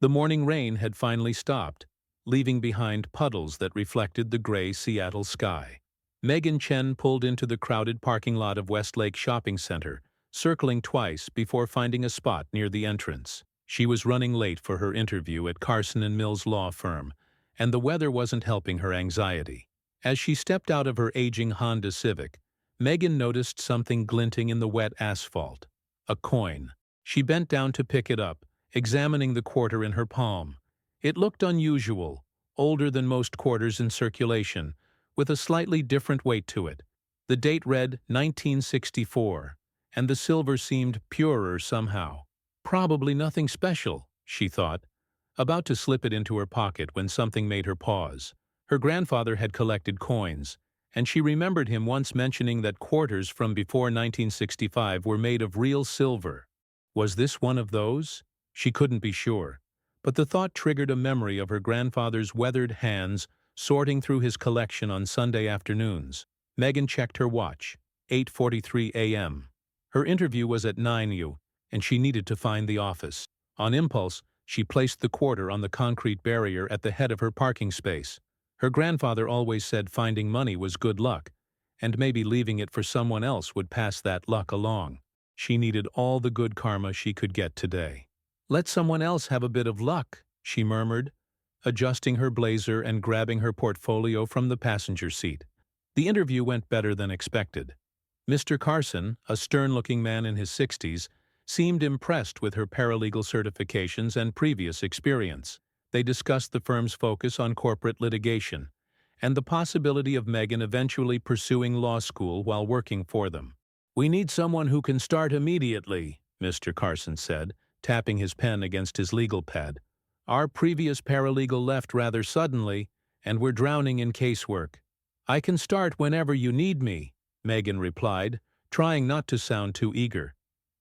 The morning rain had finally stopped, leaving behind puddles that reflected the gray Seattle sky. Megan Chen pulled into the crowded parking lot of Westlake Shopping Center, circling twice before finding a spot near the entrance. She was running late for her interview at Carson & Mills law firm, and the weather wasn't helping her anxiety. As she stepped out of her aging Honda Civic, Megan noticed something glinting in the wet asphalt. A coin. She bent down to pick it up, examining the quarter in her palm. It looked unusual, older than most quarters in circulation, with a slightly different weight to it. The date read 1964, and the silver seemed purer somehow. Probably nothing special, she thought, about to slip it into her pocket when something made her pause. Her grandfather had collected coins, and she remembered him once mentioning that quarters from before 1965 were made of real silver. Was this one of those? She couldn't be sure, but the thought triggered a memory of her grandfather's weathered hands sorting through his collection on Sunday afternoons. Megan checked her watch, 8:43 a.m. Her interview was at 9 u, and she needed to find the office. On impulse, she placed the quarter on the concrete barrier at the head of her parking space. Her grandfather always said finding money was good luck, and maybe leaving it for someone else would pass that luck along. She needed all the good karma she could get today. "Let someone else have a bit of luck," she murmured, adjusting her blazer and grabbing her portfolio from the passenger seat. The interview went better than expected. Mr. Carson, a stern-looking man in his 60s, seemed impressed with her paralegal certifications and previous experience. They discussed the firm's focus on corporate litigation and the possibility of Megan eventually pursuing law school while working for them. "We need someone who can start immediately," Mr. Carson said, tapping his pen against his legal pad. "Our previous paralegal left rather suddenly, and we're drowning in casework." "I can start whenever you need me," Megan replied, trying not to sound too eager.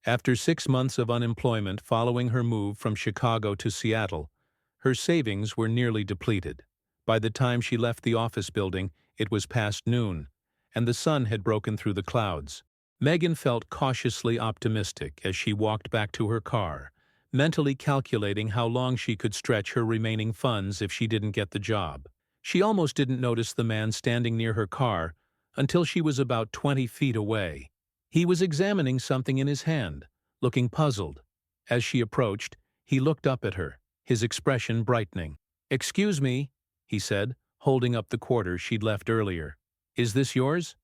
After 6 months of unemployment following her move from Chicago to Seattle, her savings were nearly depleted. By the time she left the office building, it was past noon, and the sun had broken through the clouds. Megan felt cautiously optimistic as she walked back to her car, mentally calculating how long she could stretch her remaining funds if she didn't get the job. She almost didn't notice the man standing near her car until she was about 20 feet away. He was examining something in his hand, looking puzzled. As she approached, he looked up at her, his expression brightening. "Excuse me," he said, holding up the quarter she'd left earlier. "Is this yours?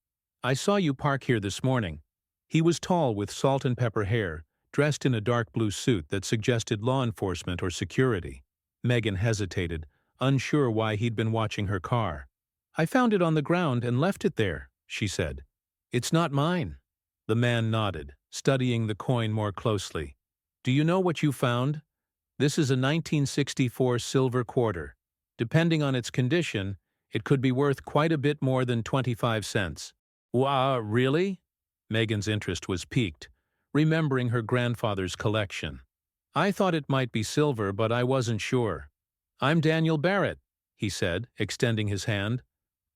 I saw you park here this morning." He was tall with salt and pepper hair, dressed in a dark blue suit that suggested law enforcement or security. Megan hesitated, unsure why he'd been watching her car. "I found it on the ground and left it there," she said. "It's not mine." The man nodded, studying the coin more closely. "Do you know what you found? This is a 1964 silver quarter. Depending on its condition, it could be worth quite a bit more than 25 cents. Really?" Megan's interest was piqued, remembering her grandfather's collection. "I thought it might be silver, but I wasn't sure." "I'm Daniel Barrett," he said, extending his hand.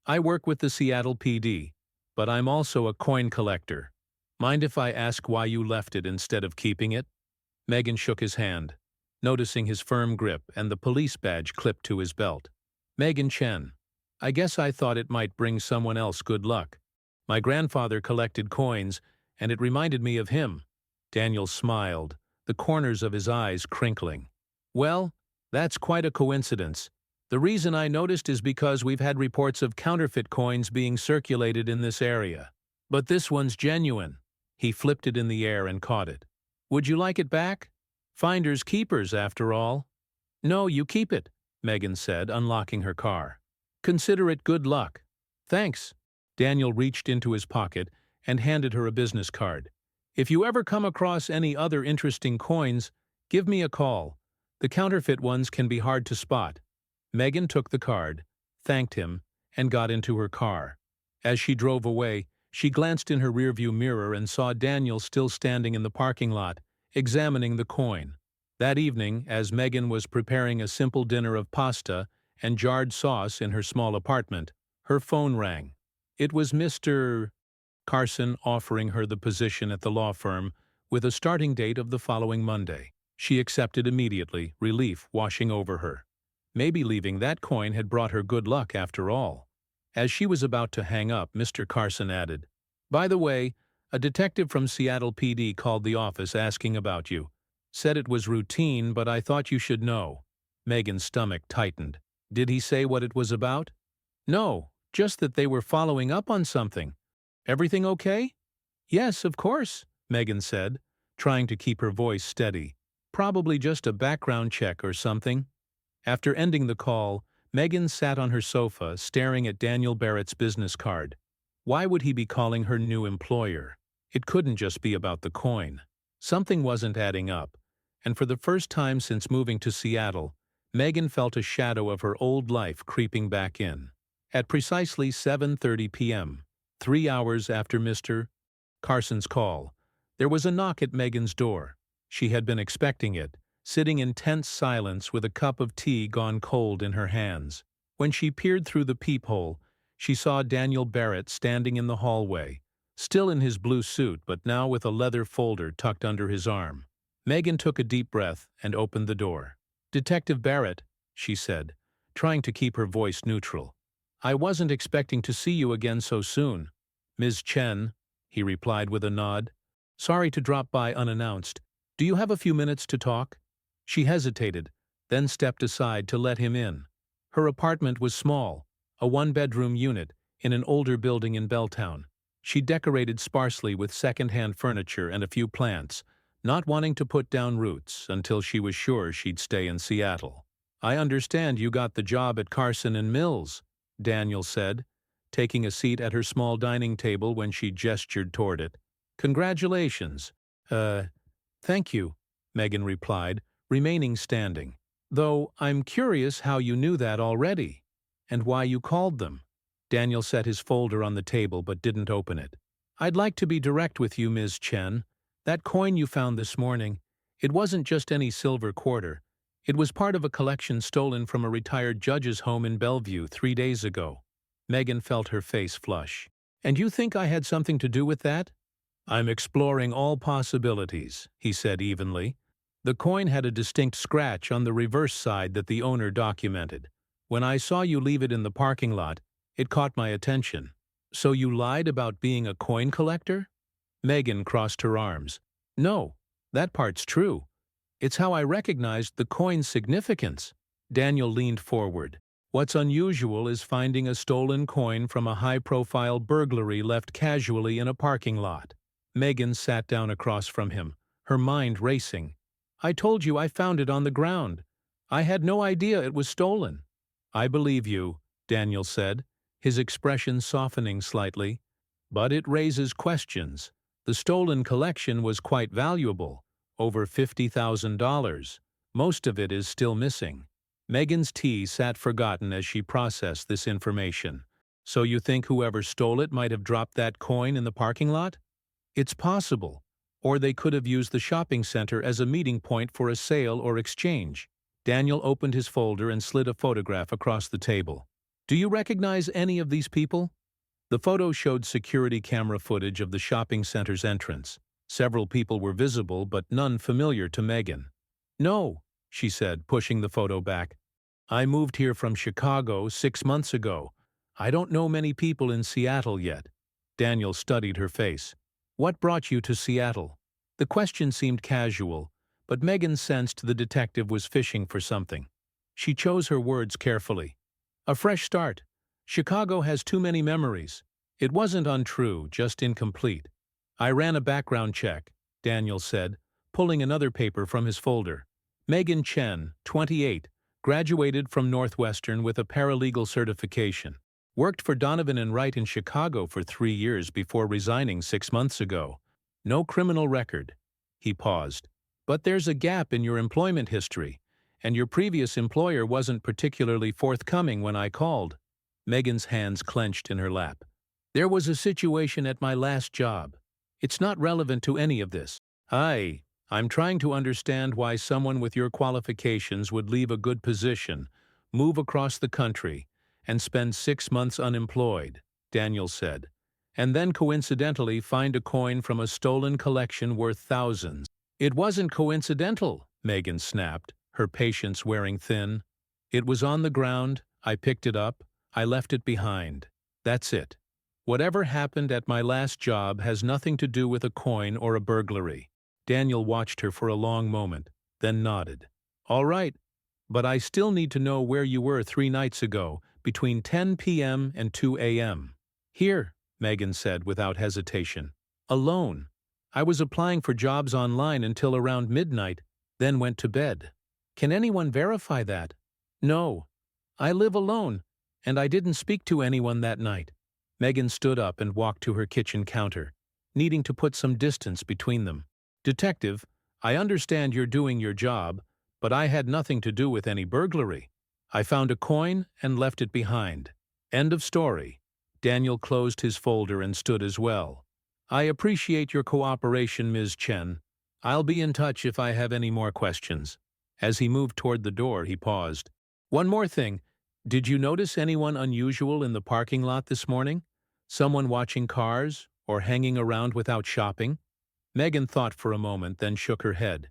"I work with the Seattle PD, but I'm also a coin collector. Mind if I ask why you left it instead of keeping it?" Megan shook his hand, noticing his firm grip and the police badge clipped to his belt. "Megan Chen. I guess I thought it might bring someone else good luck. My grandfather collected coins, and it reminded me of him." Daniel smiled, the corners of his eyes crinkling. "Well, that's quite a coincidence. The reason I noticed is because we've had reports of counterfeit coins being circulated in this area. But this one's genuine." He flipped it in the air and caught it. "Would you like it back? Finders keepers, after all." "No, you keep it," Megan said, unlocking her car. "Consider it good luck." "Thanks." Daniel reached into his pocket and handed her a business card. "If you ever come across any other interesting coins, give me a call. The counterfeit ones can be hard to spot." Megan took the card, thanked him, and got into her car. As she drove away, she glanced in her rearview mirror and saw Daniel still standing in the parking lot, examining the coin. That evening, as Megan was preparing a simple dinner of pasta and jarred sauce in her small apartment, her phone rang. It was Mr. Carson offering her the position at the law firm with a starting date of the following Monday. She accepted immediately, relief washing over her. Maybe leaving that coin had brought her good luck after all. As she was about to hang up, Mr. Carson added, "By the way, a detective from Seattle PD called the office asking about you. Said it was routine, but I thought you should know." Megan's stomach tightened. "Did he say what it was about?" "No, just that they were following up on something. Everything okay?" "Yes, of course," Megan said, trying to keep her voice steady. "Probably just a background check or something." After ending the call, Megan sat on her sofa staring at Daniel Barrett's business card. Why would he be calling her new employer? It couldn't just be about the coin. Something wasn't adding up, and for the first time since moving to Seattle, Megan felt a shadow of her old life creeping back in. At precisely 7:30 p.m., 3 hours after Mr. Carson's call, there was a knock at Megan's door. She had been expecting it, sitting in tense silence with a cup of tea gone cold in her hands. When she peered through the peephole, she saw Daniel Barrett standing in the hallway, still in his blue suit but now with a leather folder tucked under his arm. Megan took a deep breath and opened the door. "Detective Barrett," she said, trying to keep her voice neutral. "I wasn't expecting to see you again so soon." "Ms. Chen," he replied with a nod. "Sorry to drop by unannounced. Do you have a few minutes to talk?" She hesitated, then stepped aside to let him in. Her apartment was small, a one-bedroom unit in an older building in Belltown. She decorated sparsely with second-hand furniture and a few plants, not wanting to put down roots until she was sure she'd stay in Seattle. "I understand you got the job at Carson and Mills," Daniel said, taking a seat at her small dining table when she gestured toward it. "Congratulations." Thank you," Megan replied, remaining standing. "Though I'm curious how you knew that already, and why you called them." Daniel set his folder on the table but didn't open it. "I'd like to be direct with you, Ms. Chen. That coin you found this morning, it wasn't just any silver quarter. It was part of a collection stolen from a retired judge's home in Bellevue 3 days ago." Megan felt her face flush. "And you think I had something to do with that?" "I'm exploring all possibilities," he said evenly. "The coin had a distinct scratch on the reverse side that the owner documented. When I saw you leave it in the parking lot, it caught my attention." "So you lied about being a coin collector?" Megan crossed her arms. "No, that part's true. It's how I recognized the coin's significance." Daniel leaned forward. "What's unusual is finding a stolen coin from a high-profile burglary left casually in a parking lot." Megan sat down across from him, her mind racing. "I told you I found it on the ground. I had no idea it was stolen." "I believe you," Daniel said, his expression softening slightly. "But it raises questions. The stolen collection was quite valuable, over $50,000. Most of it is still missing." Megan's tea sat forgotten as she processed this information. "So you think whoever stole it might have dropped that coin in the parking lot?" "It's possible. Or they could have used the shopping center as a meeting point for a sale or exchange." Daniel opened his folder and slid a photograph across the table. "Do you recognize any of these people?" The photo showed security camera footage of the shopping center's entrance. Several people were visible, but none familiar to Megan. "No," she said, pushing the photo back. "I moved here from Chicago 6 months ago. I don't know many people in Seattle yet." Daniel studied her face. "What brought you to Seattle?" The question seemed casual, but Megan sensed the detective was fishing for something. She chose her words carefully. "A fresh start. Chicago has too many memories." It wasn't untrue, just incomplete. "I ran a background check," Daniel said, pulling another paper from his folder. "Megan Chen, 28, graduated from Northwestern with a paralegal certification. Worked for Donovan and Wright in Chicago for 3 years before resigning 6 months ago. No criminal record." He paused. "But there's a gap in your employment history, and your previous employer wasn't particularly forthcoming when I called." Megan's hands clenched in her lap. "There was a situation at my last job. It's not relevant to any of this. I'm trying to understand why someone with your qualifications would leave a good position, move across the country, and spend 6 months unemployed," Daniel said, "and then coincidentally find a coin from a stolen collection worth thousands." "It wasn't coincidental," Megan snapped, her patience wearing thin. "It was on the ground, I picked it up, I left it behind. That's it. Whatever happened at my last job has nothing to do with a coin or a burglary." Daniel watched her for a long moment, then nodded. "All right, but I still need to know where you were 3 nights ago, between 10 p.m. and 2 a.m. "Here," Megan said without hesitation. "Alone. I was applying for jobs online until around midnight, then went to bed." "Can anyone verify that?" "No. I live alone, and I didn't speak to anyone that night." Megan stood up and walked to her kitchen counter, needing to put some distance between them. "Detective, I understand you're doing your job, but I had nothing to do with any burglary. I found a coin and left it behind. End of story." Daniel closed his folder and stood as well. "I appreciate your cooperation, Ms. Chen. I'll be in touch if I have any more questions." As he moved toward the door, he paused. "One more thing. Did you notice anyone unusual in the parking lot this morning? Someone watching cars or hanging around without shopping?" Megan thought for a moment, then shook her head.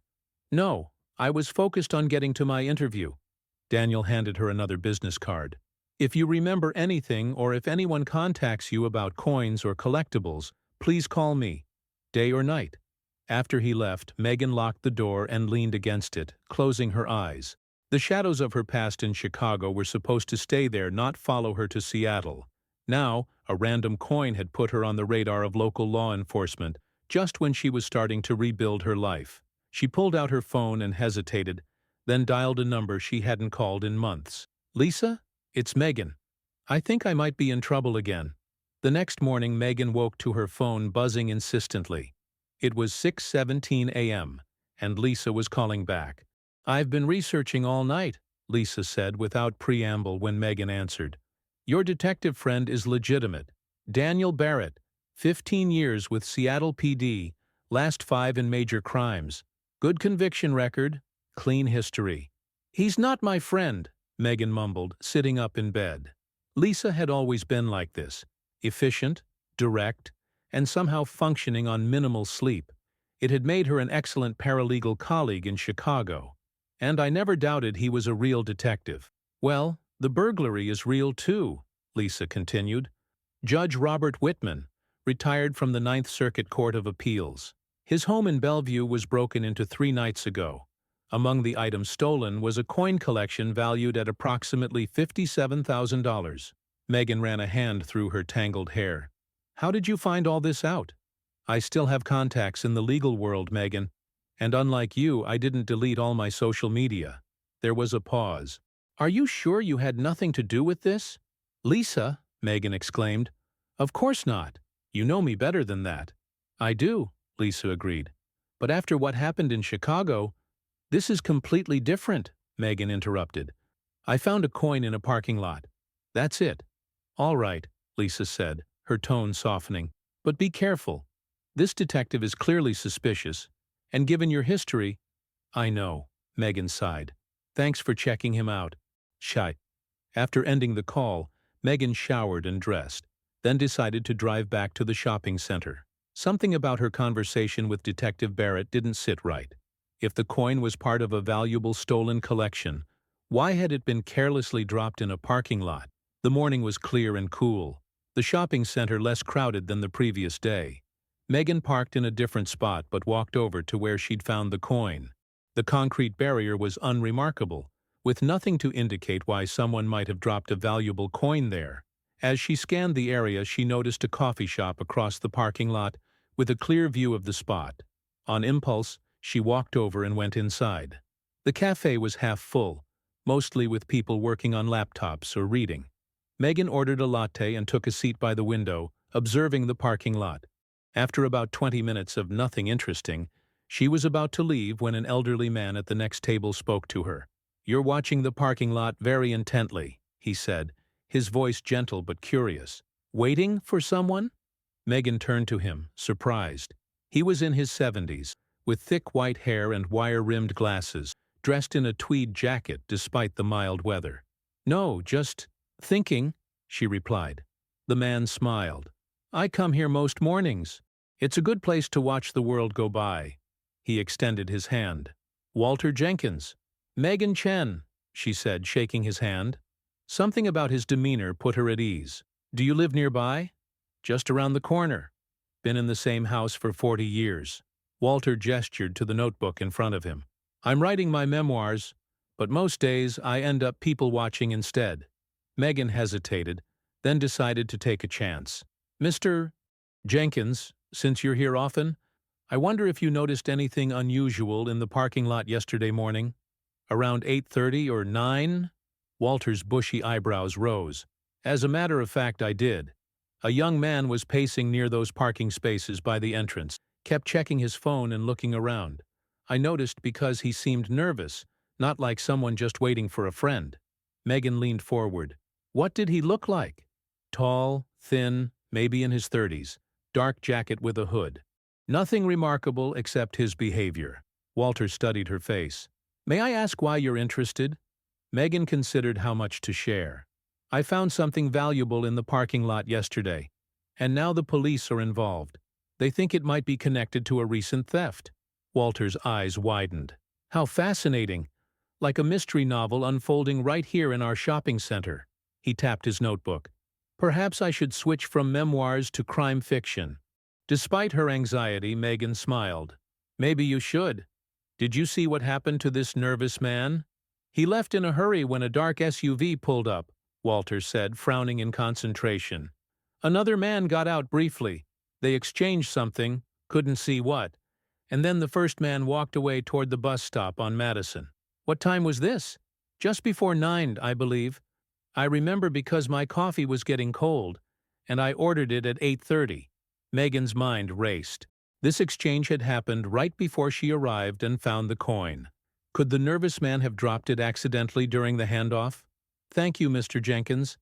"No, I was focused on getting to my interview." Daniel handed her another business card. "If you remember anything or if anyone contacts you about coins or collectibles, please call me, day or night." After he left, Megan locked the door and leaned against it, closing her eyes. The shadows of her past in Chicago were supposed to stay there, not follow her to Seattle. Now, a random coin had put her on the radar of local law enforcement, just when she was starting to rebuild her life. She pulled out her phone and hesitated, then dialed a number she hadn't called in months. "Lisa? It's Megan. I think I might be in trouble again." The next morning, Megan woke to her phone buzzing insistently. It was 6:17 a.m., and Lisa was calling back. "I've been researching all night," Lisa said without preamble when Megan answered. "Your detective friend is legitimate. Daniel Barrett, 15 years with Seattle PD, last 5 in major crimes. Good conviction record, clean history." "He's not my friend," Megan mumbled, sitting up in bed. Lisa had always been like this, efficient, direct, and somehow functioning on minimal sleep. It had made her an excellent paralegal colleague in Chicago. "And I never doubted he was a real detective." "Well, the burglary is real too," Lisa continued. "Judge Robert Whitman, retired from the Ninth Circuit Court of Appeals. His home in Bellevue was broken into 3 nights ago. Among the items stolen was a coin collection valued at approximately $57,000. Megan ran a hand through her tangled hair. "How did you find all this out?" "I still have contacts in the legal world, Megan. And unlike you, I didn't delete all my social media." There was a pause. "Are you sure you had nothing to do with this?" "Lisa," Megan exclaimed. "Of course not. You know me better than that." "I do," Lisa agreed. "But after what happened in Chicago—" "This is completely different," Megan interrupted. "I found a coin in a parking lot. That's it." "All right," Lisa said, her tone softening. "But be careful. This detective is clearly suspicious, and given your history—" "I know," Megan sighed. "Thanks for checking him out." Shy. After ending the call, Megan showered and dressed, then decided to drive back to the shopping center. Something about her conversation with Detective Barrett didn't sit right. If the coin was part of a valuable stolen collection, why had it been carelessly dropped in a parking lot? The morning was clear and cool, the shopping center less crowded than the previous day. Megan parked in a different spot but walked over to where she'd found the coin. The concrete barrier was unremarkable, with nothing to indicate why someone might have dropped a valuable coin there. As she scanned the area, she noticed a coffee shop across the parking lot with a clear view of the spot. On impulse, she walked over and went inside. The cafe was half full, mostly with people working on laptops or reading. Megan ordered a latte and took a seat by the window, observing the parking lot. After about 20 minutes of nothing interesting, she was about to leave when an elderly man at the next table spoke to her. "You're watching the parking lot very intently," he said, his voice gentle but curious. "Waiting for someone?" Megan turned to him, surprised. He was in his 70s, with thick white hair and wire-rimmed glasses, dressed in a tweed jacket despite the mild weather. "No, just thinking," she replied. The man smiled. "I come here most mornings. It's a good place to watch the world go by." He extended his hand. Walter Jenkins. Megan Chen, she said, shaking his hand. Something about his demeanor put her at ease. Do you live nearby? Just around the corner. Been in the same house for 40 years. Walter gestured to the notebook in front of him. I'm writing my memoirs, but most days I end up people-watching instead. Megan hesitated, then decided to take a chance. Mr. Jenkins, since you're here often, I wonder if you noticed anything unusual in the parking lot yesterday morning? Around 8:30 or 9? Walter's bushy eyebrows rose. As a matter of fact, I did. A young man was pacing near those parking spaces by the entrance, kept checking his phone and looking around. I noticed because he seemed nervous, not like someone just waiting for a friend. Megan leaned forward. What did he look like? Tall, thin, maybe in his 30s, dark jacket with a hood. Nothing remarkable except his behavior. Walter studied her face. May I ask why you're interested? Megan considered how much to share. I found something valuable in the parking lot yesterday, and now the police are involved. They think it might be connected to a recent theft. Walter's eyes widened. How fascinating! Like a mystery novel unfolding right here in our shopping center. He tapped his notebook. Perhaps I should switch from memoirs to crime fiction. Despite her anxiety, Megan smiled. Maybe you should. Did you see what happened to this nervous man? He left in a hurry when a dark SUV pulled up, Walter said, frowning in concentration. Another man got out briefly. They exchanged something, couldn't see what, and then the first man walked away toward the bus stop on Madison. What time was this? Just before 9, I believe. I remember because my coffee was getting cold, and I ordered it at 8:30. Megan's mind raced. This exchange had happened right before she arrived and found the coin. Could the nervous man have dropped it accidentally during the handoff? Thank you, Mr. Jenkins.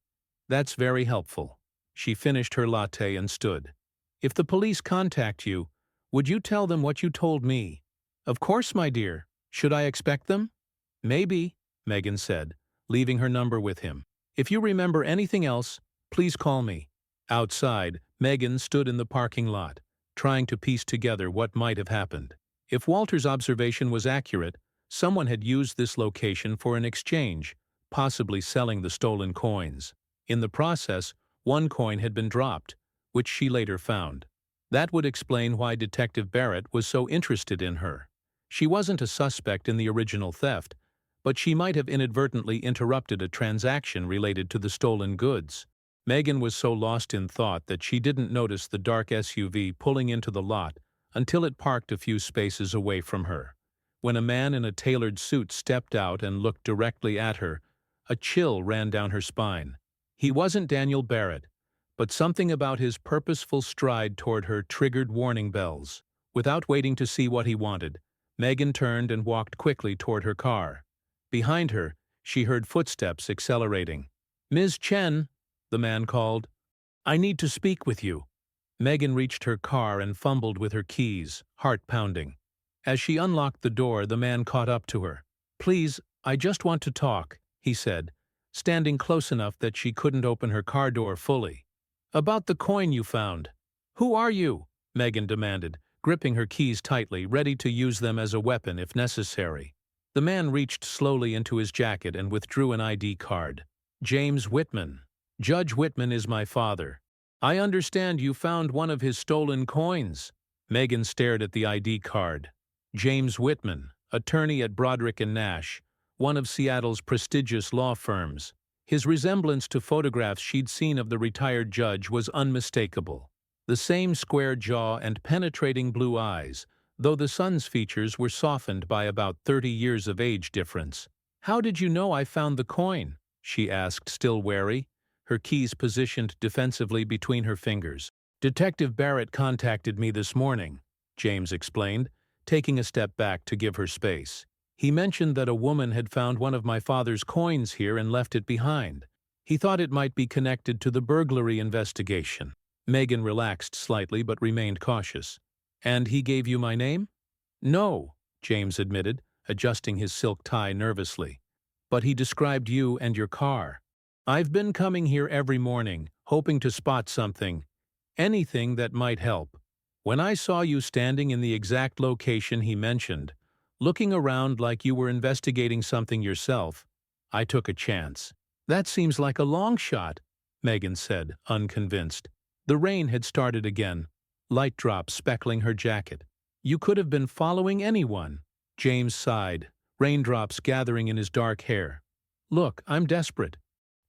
That's very helpful. She finished her latte and stood. If the police contact you, would you tell them what you told me? Of course, my dear. Should I expect them? Maybe, Megan said, leaving her number with him. If you remember anything else, please call me. Outside, Megan stood in the parking lot, trying to piece together what might have happened. If Walter's observation was accurate, someone had used this location for an exchange, possibly selling the stolen coins. In the process, one coin had been dropped, which she later found. That would explain why Detective Barrett was so interested in her. She wasn't a suspect in the original theft, but she might have inadvertently interrupted a transaction related to the stolen goods. Megan was so lost in thought that she didn't notice the dark SUV pulling into the lot until it parked a few spaces away from her. When a man in a tailored suit stepped out and looked directly at her, a chill ran down her spine. He wasn't Daniel Barrett, but something about his purposeful stride toward her triggered warning bells. Without waiting to see what he wanted, Megan turned and walked quickly toward her car. Behind her, she heard footsteps accelerating. Ms. Chen, the man called. I need to speak with you. Megan reached her car and fumbled with her keys, heart pounding. As she unlocked the door, the man caught up to her. Please, I just want to talk, he said, standing close enough that she couldn't open her car door fully. About the coin you found. Who are you? Megan demanded, gripping her keys tightly, ready to use them as a weapon if necessary. The man reached slowly into his jacket and withdrew an ID card. James Whitman. Judge Whitman is my father. I understand you found one of his stolen coins. Megan stared at the ID card. James Whitman, attorney at Broderick and Nash, one of Seattle's prestigious law firms. His resemblance to photographs she'd seen of the retired judge was unmistakable. The same square jaw and penetrating blue eyes, though the son's features were softened by about 30 years of age difference. How did you know I found the coin? She asked, still wary, her keys positioned defensively between her fingers. Detective Barrett contacted me this morning, James explained, taking a step back to give her space. He mentioned that a woman had found one of my father's coins here and left it behind. He thought it might be connected to the burglary investigation. Megan relaxed slightly but remained cautious. And he gave you my name? No, James admitted, adjusting his silk tie nervously. But he described you and your car. I've been coming here every morning, hoping to spot something, anything that might help. When I saw you standing in the exact location he mentioned, Looking around like you were investigating something yourself. I took a chance. That seems like a long shot, Megan said, unconvinced. The rain had started again, light drops speckling her jacket. You could have been following anyone. James sighed, raindrops gathering in his dark hair. Look, I'm desperate.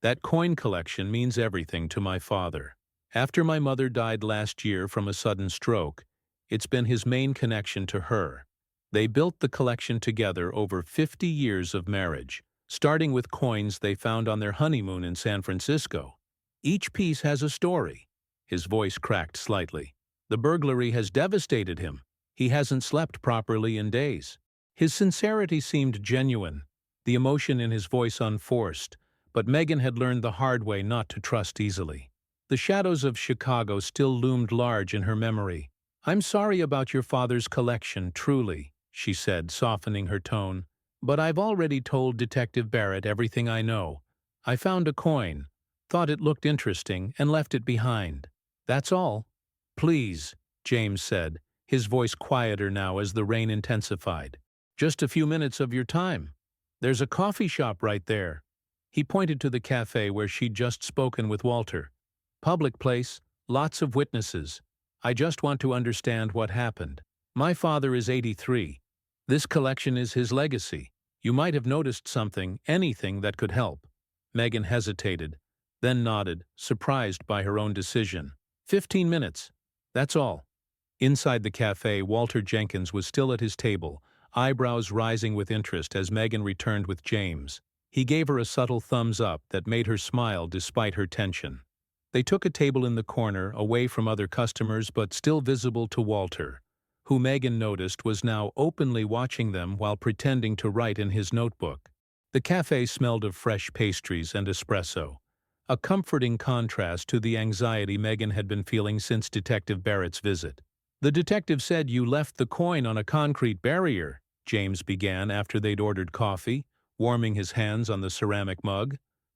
That coin collection means everything to my father. After my mother died last year from a sudden stroke, it's been his main connection to her. They built the collection together over 50 years of marriage, starting with coins they found on their honeymoon in San Francisco. Each piece has a story. His voice cracked slightly. The burglary has devastated him. He hasn't slept properly in days. His sincerity seemed genuine, the emotion in his voice unforced, but Megan had learned the hard way not to trust easily. The shadows of Chicago still loomed large in her memory. I'm sorry about your father's collection, truly, she said, softening her tone. But I've already told Detective Barrett everything I know. I found a coin, thought it looked interesting, and left it behind. That's all. Please, James said, his voice quieter now as the rain intensified. Just a few minutes of your time. There's a coffee shop right there. He pointed to the cafe where she'd just spoken with Walter. Public place, lots of witnesses. I just want to understand what happened. My father is 83. This collection is his legacy. You might have noticed something, anything that could help. Megan hesitated, then nodded, surprised by her own decision. 15 minutes. That's all. Inside the cafe, Walter Jenkins was still at his table, eyebrows rising with interest as Megan returned with James. He gave her a subtle thumbs up that made her smile despite her tension. They took a table in the corner, away from other customers but still visible to Walter, who Megan noticed was now openly watching them while pretending to write in his notebook. The cafe smelled of fresh pastries and espresso, a comforting contrast to the anxiety Megan had been feeling since Detective Barrett's visit. The detective said you left the coin on a concrete barrier, James began after they'd ordered coffee, warming his hands on the ceramic mug.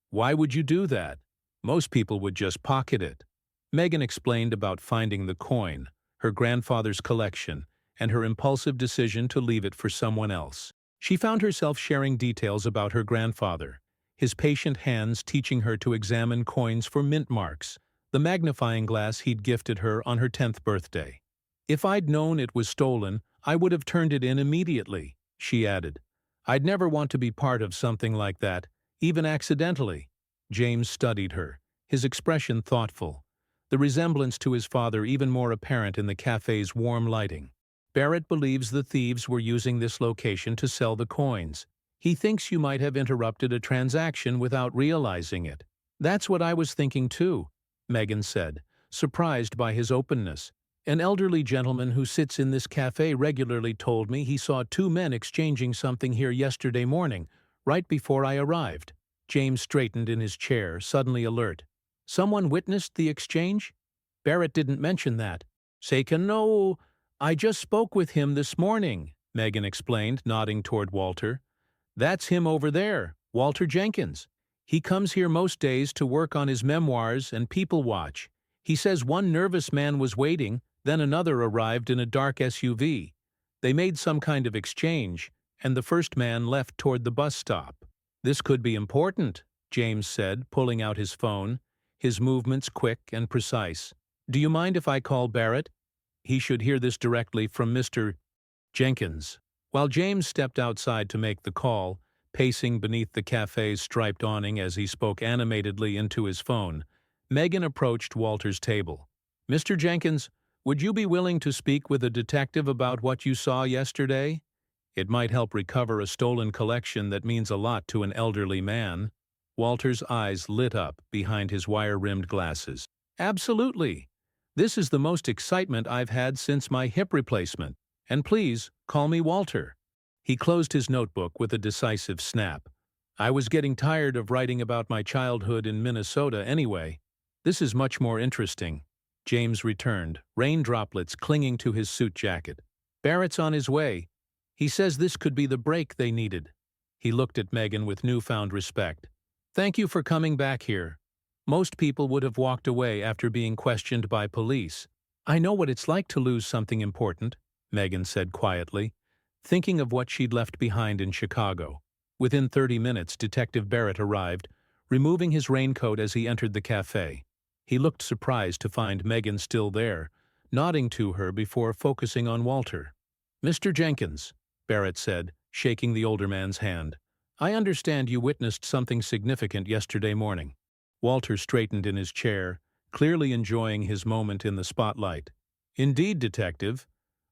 Why would you do that? Most people would just pocket it. Megan explained about finding the coin, her grandfather's collection, and her impulsive decision to leave it for someone else. She found herself sharing details about her grandfather, his patient hands teaching her to examine coins for mint marks, the magnifying glass he'd gifted her on her 10th birthday. If I'd known it was stolen, I would have turned it in immediately, she added. I'd never want to be part of something like that, even accidentally. James studied her, his expression thoughtful, the resemblance to his father even more apparent in the cafe's warm lighting. Barrett believes the thieves were using this location to sell the coins. He thinks you might have interrupted a transaction without realizing it. That's what I was thinking too, Megan said, surprised by his openness. An elderly gentleman who sits in this cafe regularly told me he saw two men exchanging something here yesterday morning, right before I arrived. James straightened in his chair, suddenly alert. Someone witnessed the exchange? Barrett didn't mention that. Seika, no, I just spoke with him this morning, Megan explained, nodding toward Walter. That's him over there, Walter Jenkins. He comes here most days to work on his memoirs and people watch. He says one nervous man was waiting, then another arrived in a dark SUV. They made some kind of exchange, and the first man left toward the bus stop. This could be important, James said, pulling out his phone, his movements quick and precise. Do you mind if I call Barrett? He should hear this directly from Mr. Jenkins. While James stepped outside to make the call, pacing beneath the cafe's striped awning as he spoke animatedly into his phone, Megan approached Walter's table. Mr. Jenkins, would you be willing to speak with a detective about what you saw yesterday? It might help recover a stolen collection that means a lot to an elderly man. Walter's eyes lit up behind his wire-rimmed glasses. Absolutely. This is the most excitement I've had since my hip replacement. And please, call me Walter. He closed his notebook with a decisive snap. I was getting tired of writing about my childhood in Minnesota anyway. This is much more interesting. James returned, rain droplets clinging to his suit jacket. Barrett's on his way. He says this could be the break they needed. He looked at Megan with newfound respect. Thank you for coming back here. Most people would have walked away after being questioned by police. I know what it's like to lose something important, Megan said quietly. thinking of what she'd left behind in Chicago. Within 30 minutes, Detective Barrett arrived, removing his raincoat as he entered the cafe. He looked surprised to find Megan still there, nodding to her before focusing on Walter. "Mr. Jenkins," Barrett said, shaking the older man's hand, "I understand you witnessed something significant yesterday morning." Walter straightened in his chair, clearly enjoying his moment in the spotlight. "Indeed, Detective.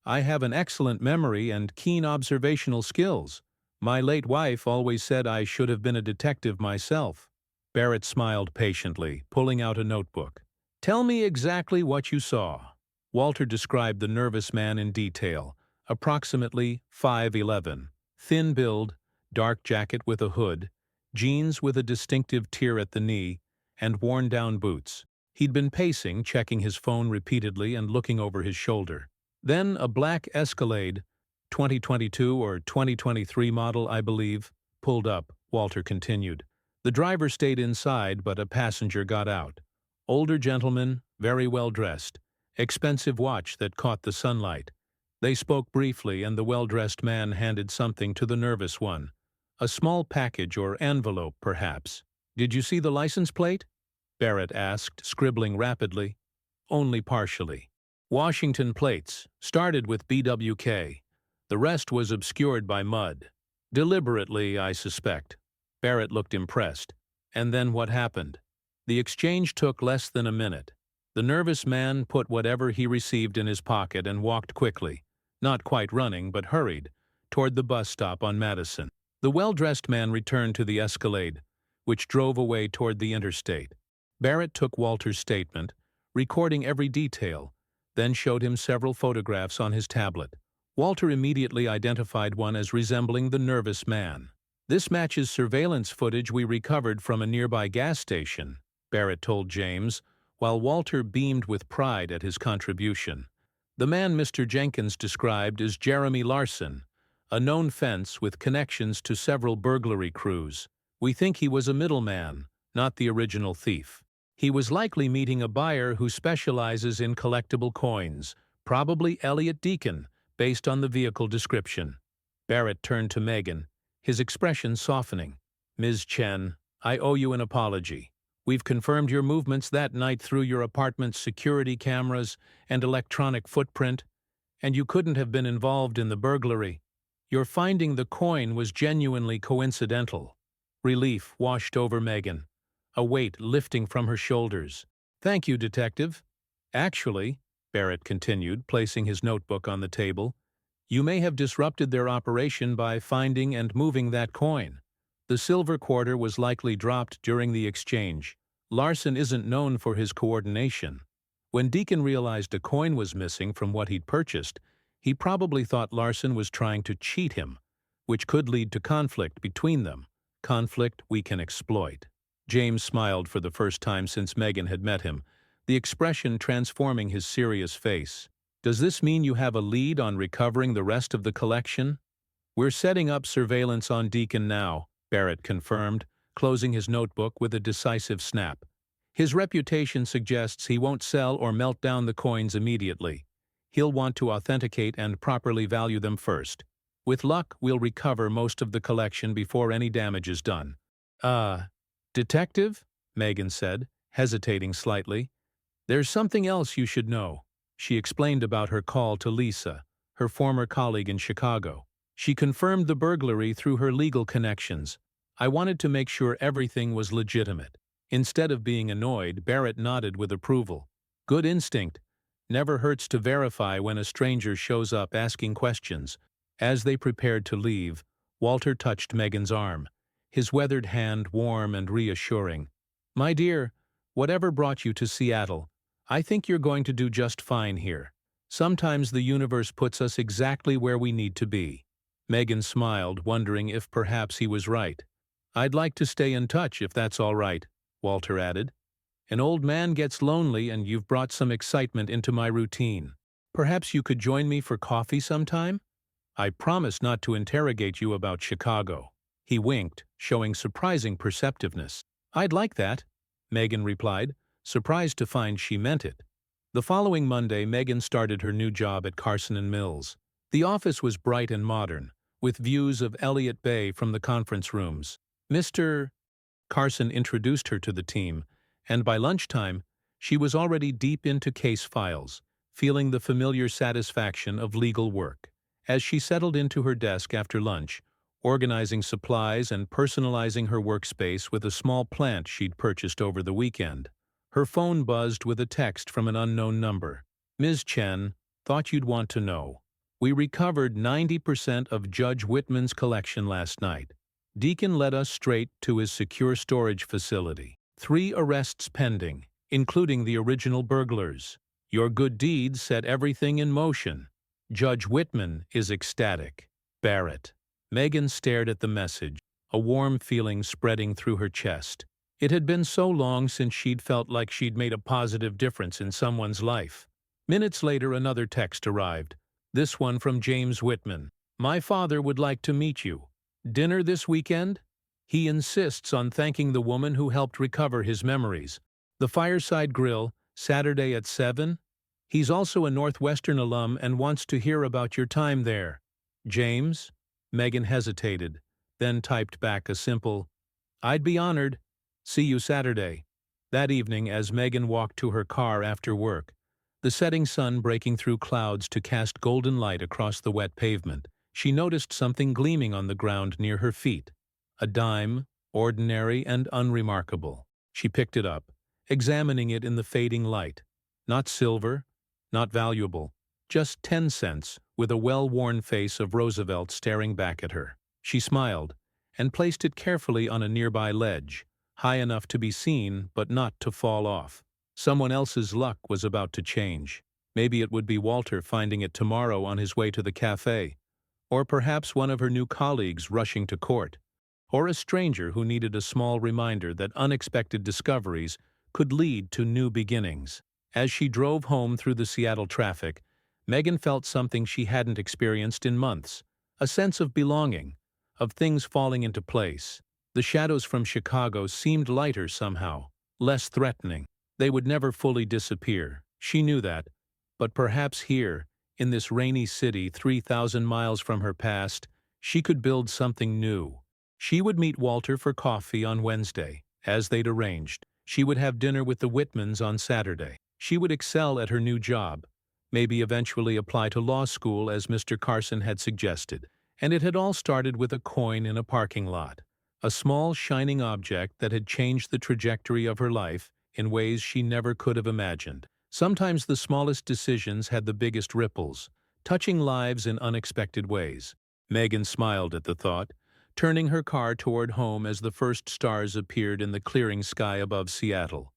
I have an excellent memory and keen observational skills. My late wife always said I should have been a detective myself." Barrett smiled patiently, pulling out a notebook. "Tell me exactly what you saw." Walter described the nervous man in detail, approximately 5'11", thin build, dark jacket with a hood, jeans with a distinctive tear at the knee, and worn-down boots. He'd been pacing, checking his phone repeatedly and looking over his shoulder. Then a black Escalade, 2022 or 2023 model, I believe, pulled up, Walter continued. The driver stayed inside, but a passenger got out. Older gentleman, very well dressed. Expensive watch that caught the sunlight. They spoke briefly, and the well-dressed man handed something to the nervous one. A small package or envelope, perhaps. "Did you see the license plate?" Barrett asked, scribbling rapidly. "Only partially. Washington plates, started with BWK. The rest was obscured by mud. Deliberately, I suspect." Barrett looked impressed. "And then what happened?" "The exchange took less than a minute. The nervous man put whatever he received in his pocket and walked quickly, not quite running, but hurried, toward the bus stop on Madison. The well-dressed man returned to the Escalade, which drove away toward the interstate. Barrett took Walter's statement, recording every detail, then showed him several photographs on his tablet. Walter immediately identified one as resembling the nervous man. "This matches surveillance footage we recovered from a nearby gas station," Barrett told James, while Walter beamed with pride at his contribution. "The man Mr. Jenkins described is Jeremy Larson, a known fence with connections to several burglary crews. We think he was a middleman, not the original thief. He was likely meeting a buyer who specializes in collectible coins, probably Elliot Deacon, based on the vehicle description." Barrett turned to Megan, his expression softening. "Ms. Chen, I owe you an apology. We've confirmed your movements that night through your apartment's security cameras and electronic footprint, and you couldn't have been involved in the burglary. Your finding the coin was genuinely coincidental." Relief washed over Megan, a weight lifting from her shoulders. "Thank you, Detective. Actually," Barrett continued, placing his notebook on the table, "you may have disrupted their operation by finding and moving that coin. The silver quarter was likely dropped during the exchange. Larson isn't known for his coordination. When Deacon realized a coin was missing from what he'd purchased, he probably thought Larson was trying to cheat him, which could lead to conflict between them. Conflict we can exploit." James smiled for the first time since Megan had met him, the expression transforming his serious face. "Does this mean you have a lead on recovering the rest of the collection?" "We're setting up surveillance on Deacon now," Barrett confirmed, closing his notebook with a decisive snap. "His reputation suggests he won't sell or melt down the coins immediately. He'll want to authenticate and properly value them first. With luck, we'll recover most of the collection before any damage is done." "Detective?" Megan said, hesitating slightly. "There's something else you should know." She explained about her call to Lisa, her former colleague in Chicago. "She confirmed the burglary through her legal connections. I wanted to make sure everything was legitimate." Instead of being annoyed, Barrett nodded with approval. "Good instinct. Never hurts to verify when a stranger shows up asking questions." As they prepared to leave, Walter touched Megan's arm, his weathered hand warm and reassuring. "My dear, whatever brought you to Seattle, I think you're going to do just fine here. Sometimes the universe puts us exactly where we need to be." Megan smiled, wondering if perhaps he was right. "I'd like to stay in touch if that's all right," Walter added. "An old man gets lonely and you've brought some excitement into my routine. Perhaps you could join me for coffee sometime? I promise not to interrogate you about Chicago." He winked, showing surprising perceptiveness. "I'd like that," Megan replied, surprised to find she meant it. The following Monday, Megan started her new job at Carson & Mills. The office was bright and modern, with views of Elliott Bay from the conference rooms. Mr. Carson introduced her to the team, and by lunchtime, she was already deep into case files, feeling the familiar satisfaction of legal work. As she settled into her desk after lunch, organizing supplies and personalizing her workspace with a small plant she'd purchased over the weekend, her phone buzzed with a text from an unknown number. "Ms. Chen, thought you'd want to know. We recovered 90% of Judge Whitman's collection last night. Deacon led us straight to his secure storage facility. 3 arrests pending, including the original burglars. Your good deeds set everything in motion. Judge Whitman is ecstatic. Barrett." Megan stared at the message, a warm feeling spreading through her chest. It had been so long since she'd felt like she'd made a positive difference in someone's life. Minutes later, another text arrived, this one from James Whitman. "My father would like to meet you. Dinner this weekend? He insists on thanking the woman who helped recover his memories. The Fireside Grill, Saturday at 7? He's also a Northwestern alum and wants to hear about your time there. James?" Megan hesitated, then typed back a simple, "I'd be honored. See you Saturday." That evening, as Megan walked to her car after work, the setting sun breaking through clouds to cast golden light across the wet pavement, she noticed something gleaming on the ground near her feet. A dime, ordinary and unremarkable. She picked it up, examining it in the fading light. Not silver, not valuable, just 10 cents, with a well-worn face of Roosevelt staring back at her. She smiled, and placed it carefully on a nearby ledge, high enough to be seen but not to fall off. Someone else's luck was about to change. Maybe it would be Walter finding it tomorrow on his way to the cafe, or perhaps one of her new colleagues rushing to court, or a stranger who needed a small reminder that unexpected discoveries could lead to new beginnings. As she drove home through the Seattle traffic, Megan felt something she hadn't experienced in months, a sense of belonging, of things falling into place. The shadows from Chicago seemed lighter somehow, less threatening. They would never fully disappear, she knew that, but perhaps here, in this rainy city 3,000 miles from her past, she could build something new. She would meet Walter for coffee on Wednesday, as they'd arranged. She would have dinner with the Whitmans on Saturday. She would excel at her new job, maybe eventually apply to law school as Mr. Carson had suggested. And it had all started with a coin in a parking lot, a small shining object that had changed the trajectory of her life in ways she never could have imagined. Sometimes the smallest decisions had the biggest ripples, touching lives in unexpected ways. Megan smiled at the thought, turning her car toward home as the first stars appeared in the clearing sky above Seattle.